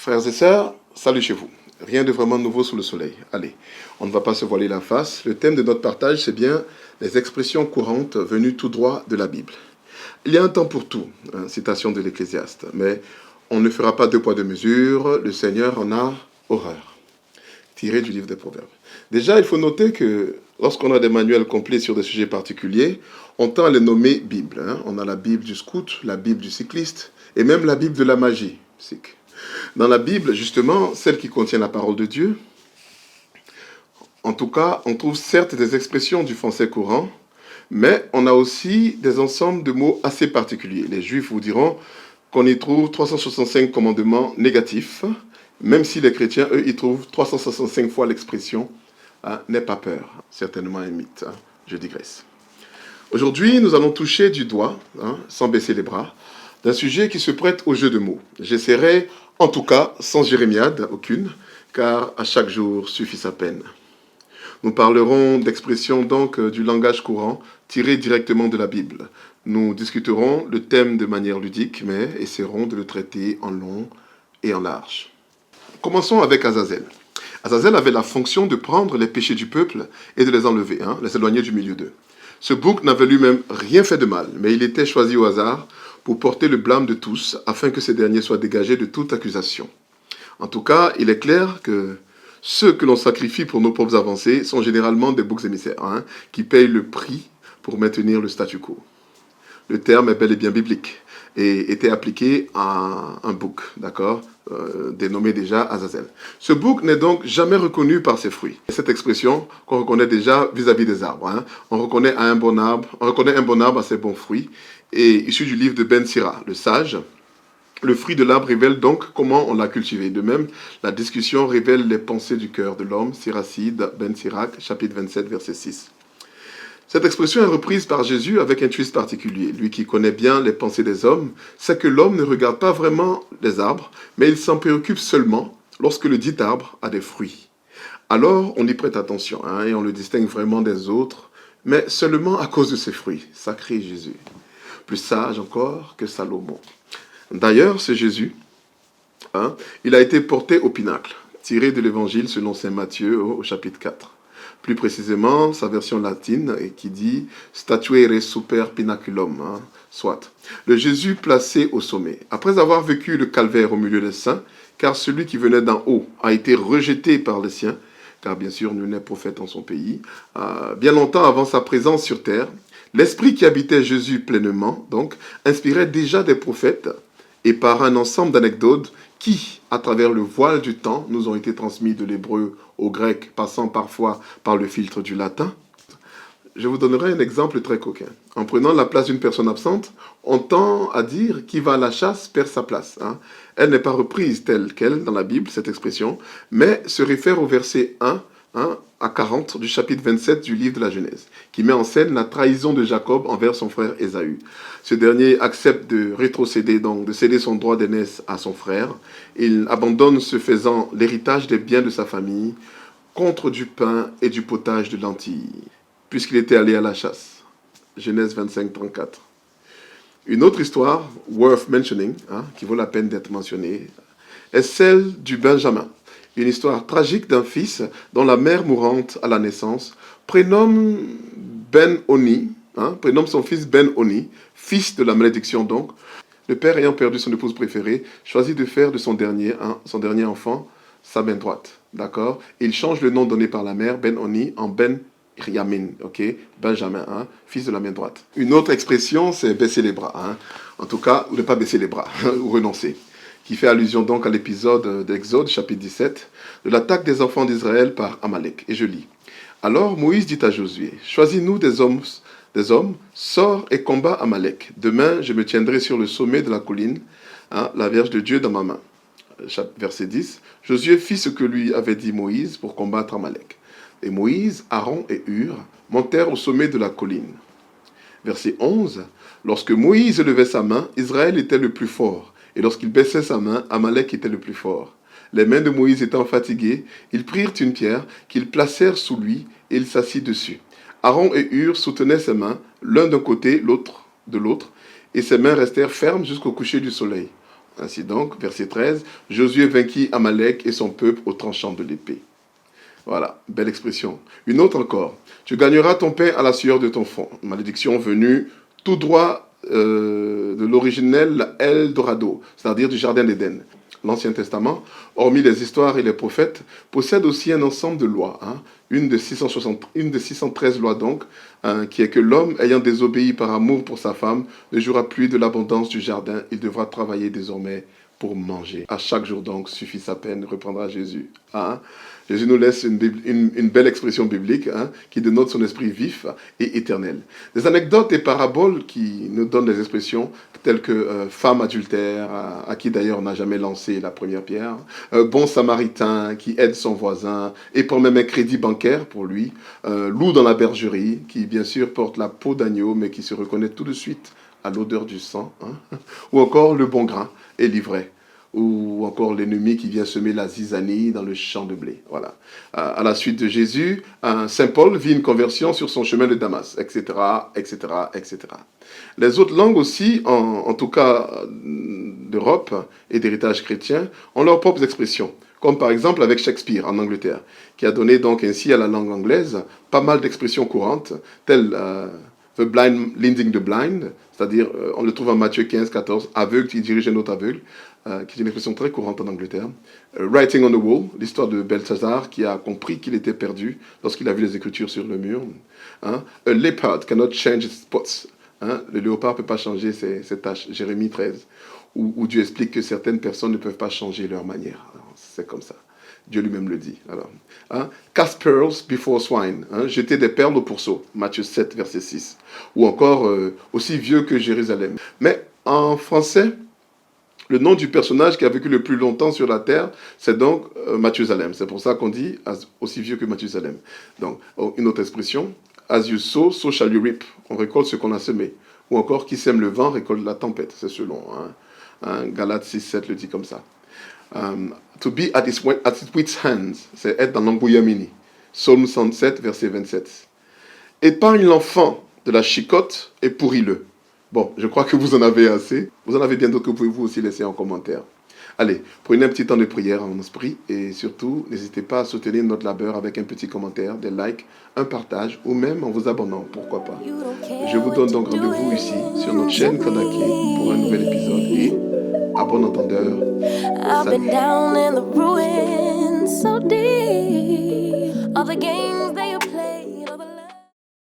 Frères et sœurs, salut chez vous. Rien de vraiment nouveau sous le soleil. Allez, on ne va pas se voiler la face. Le thème de notre partage, c'est bien les expressions courantes venues tout droit de la Bible. Il y a un temps pour tout, citation de l'Ecclésiaste, mais on ne fera pas deux poids deux mesures, le Seigneur en a horreur. Tiré du livre des Proverbes. Déjà, il faut noter que lorsqu'on a des manuels complets sur des sujets particuliers, on tend à les nommer Bible. On a la Bible du scout, la Bible du cycliste, et même la Bible de la magie. Dans la Bible, justement, celle qui contient la parole de Dieu, en tout cas, on trouve certes des expressions du français courant, mais on a aussi des ensembles de mots assez particuliers. Les Juifs vous diront qu'on y trouve 365 commandements négatifs, même si les chrétiens, eux, y trouvent 365 fois l'expression « n'aie pas peur », certainement un mythe, je digresse. Aujourd'hui, nous allons toucher du doigt, sans baisser les bras, d'un sujet qui se prête au jeu de mots. J'essaierai, en tout cas, sans jérémiade aucune, car à chaque jour suffit sa peine. Nous parlerons d'expressions donc du langage courant tiré directement de la Bible. Nous discuterons le thème de manière ludique, mais essaierons de le traiter en long et en large. Commençons avec Azazel. Azazel avait la fonction de prendre les péchés du peuple et de les enlever, les éloigner du milieu d'eux. Ce bouc n'avait lui-même rien fait de mal, mais il était choisi au hasard pour porter le blâme de tous, afin que ces derniers soient dégagés de toute accusation. En tout cas, il est clair que ceux que l'on sacrifie pour nos propres avancées sont généralement des boucs émissaires, qui payent le prix pour maintenir le statu quo. Le terme est bel et bien biblique et était appliqué à un bouc, d'accord, dénommé déjà Azazel. Ce bouc n'est donc jamais reconnu par ses fruits. Cette expression qu'on reconnaît déjà vis-à-vis des arbres. On reconnaît un bon arbre à ses bons fruits. Et issu du livre de Ben Sira, le sage, le fruit de l'arbre révèle donc comment on l'a cultivé. De même, la discussion révèle les pensées du cœur de l'homme, Siracide, Ben Sirac, chapitre 27, verset 6. Cette expression est reprise par Jésus avec un twist particulier. Lui qui connaît bien les pensées des hommes, sait que l'homme ne regarde pas vraiment les arbres, mais il s'en préoccupe seulement lorsque le dit arbre a des fruits. Alors, on y prête attention et on le distingue vraiment des autres, mais seulement à cause de ses fruits. Sacré Jésus. Plus sage encore que Salomon. D'ailleurs, ce Jésus, il a été porté au pinacle, tiré de l'évangile selon saint Matthieu au chapitre 4. Plus précisément, sa version latine qui dit « statuere super pinaculum », soit. Le Jésus placé au sommet. Après avoir vécu le calvaire au milieu des saints, car celui qui venait d'en haut a été rejeté par les siens, car bien sûr, nul n'est prophète en son pays, bien longtemps avant sa présence sur terre, l'esprit qui habitait Jésus pleinement, donc, inspirait déjà des prophètes et par un ensemble d'anecdotes qui, à travers le voile du temps, nous ont été transmis de l'hébreu au grec, passant parfois par le filtre du latin. Je vous donnerai un exemple très coquin. En prenant la place d'une personne absente, on tend à dire qui va à la chasse perd sa place. Elle n'est pas reprise telle qu'elle dans la Bible, cette expression, mais se réfère au verset 1 à 40 du chapitre 27 du livre de la Genèse, qui met en scène la trahison de Jacob envers son frère Ésaü. Ce dernier accepte de rétrocéder, donc de céder son droit d'aînesse à son frère. Il abandonne ce faisant l'héritage des biens de sa famille contre du pain et du potage de lentilles, puisqu'il était allé à la chasse. Genèse 25, 34. Une autre histoire, worth mentioning, qui vaut la peine d'être mentionnée, est celle du Benjamin. Une histoire tragique d'un fils dont la mère mourante à la naissance prénomme Ben-Oni, prénomme son fils Ben-Oni, fils de la malédiction donc. Le père ayant perdu son épouse préférée, choisit de faire de son dernier enfant sa main droite. D'accord? Il change le nom donné par la mère, Ben-Oni, en Ben-Yamin, Benjamin, fils de la main droite. Une autre expression, c'est baisser les bras. En tout cas, ou ne pas baisser les bras, ou renoncer, qui fait allusion donc à l'épisode d'Exode, chapitre 17, de l'attaque des enfants d'Israël par Amalek. Et je lis. Alors Moïse dit à Josué, choisis-nous des hommes, sors et combat Amalek. Demain, je me tiendrai sur le sommet de la colline, la verge de Dieu dans ma main. Verset 10. Josué fit ce que lui avait dit Moïse pour combattre Amalek. Et Moïse, Aaron et Hur montèrent au sommet de la colline. Verset 11. Lorsque Moïse levait sa main, Israël était le plus fort. Et lorsqu'il baissait sa main, Amalek était le plus fort. Les mains de Moïse étant fatiguées, ils prirent une pierre qu'ils placèrent sous lui et il s'assit dessus. Aaron et Hur soutenaient ses mains, l'un d'un côté, l'autre de l'autre, et ses mains restèrent fermes jusqu'au coucher du soleil. Ainsi donc, verset 13, Josué vainquit Amalek et son peuple au tranchant de l'épée. Voilà, belle expression. Une autre encore. Tu gagneras ton pain à la sueur de ton front. Malédiction venue tout droit de l'originel Eldorado, c'est-à-dire du Jardin d'Éden. L'Ancien Testament, hormis les histoires et les prophètes, possède aussi un ensemble de lois. Une de 613 lois donc, qui est que l'homme ayant désobéi par amour pour sa femme ne jouera plus de l'abondance du jardin, il devra travailler désormais pour manger. À chaque jour donc suffit sa peine, reprendra Jésus. Jésus nous laisse une belle expression biblique qui dénote son esprit vif et éternel. Des anecdotes et paraboles qui nous donnent des expressions telles que femme adultère, à qui d'ailleurs on n'a jamais lancé la première pierre, bon samaritain qui aide son voisin et prend même un crédit bancaire pour lui, loup dans la bergerie qui bien sûr porte la peau d'agneau mais qui se reconnaît tout de suite à l'odeur du sang, ou encore le bon grain et l'ivraie, ou encore l'ennemi qui vient semer la zizanie dans le champ de blé. Voilà. À la suite de Jésus, Saint Paul vit une conversion sur son chemin de Damas, etc., etc., etc. Les autres langues aussi, en tout cas d'Europe et d'héritage chrétien, ont leurs propres expressions, comme par exemple avec Shakespeare en Angleterre, qui a donné donc ainsi à la langue anglaise pas mal d'expressions courantes, telles The blind leading the blind, c'est-à-dire, on le trouve en Matthieu 15, 14, aveugle qui dirige un autre aveugle, qui est une expression très courante en Angleterre. Writing on the wall, l'histoire de Belshazzar qui a compris qu'il était perdu lorsqu'il a vu les écritures sur le mur. A leopard cannot change its spots. Le léopard ne peut pas changer ses taches. Jérémie 13, où Dieu explique que certaines personnes ne peuvent pas changer leur manière. C'est comme ça. Dieu lui-même le dit. Alors, cast pearls before swine, jeter des perles au pourceau, Matthieu 7, verset 6. Ou encore, aussi vieux que Jérusalem. Mais en français, le nom du personnage qui a vécu le plus longtemps sur la terre, c'est donc Mathusalem. C'est pour ça qu'on dit aussi vieux que Mathusalem. Donc, une autre expression, as you sow, so shall you reap. On récolte ce qu'on a semé. Ou encore, qui sème le vent récolte la tempête. C'est selon. Galates 6, 7 le dit comme ça. To be at its wit's hands, c'est être dans l'embrouillamini. Psaume 107, verset 27. Épargne l'enfant de la chicotte et pourris-le. Bon, je crois que vous en avez assez. Vous en avez bien d'autres que vous pouvez vous aussi laisser en commentaire. Allez, prenez un petit temps de prière en esprit et surtout, n'hésitez pas à soutenir notre labeur avec un petit commentaire, des likes, un partage ou même en vous abonnant, pourquoi pas. Je vous donne donc rendez-vous ici sur notre chaîne Kodaki pour un nouvel épisode et à bon entendeur. Salut.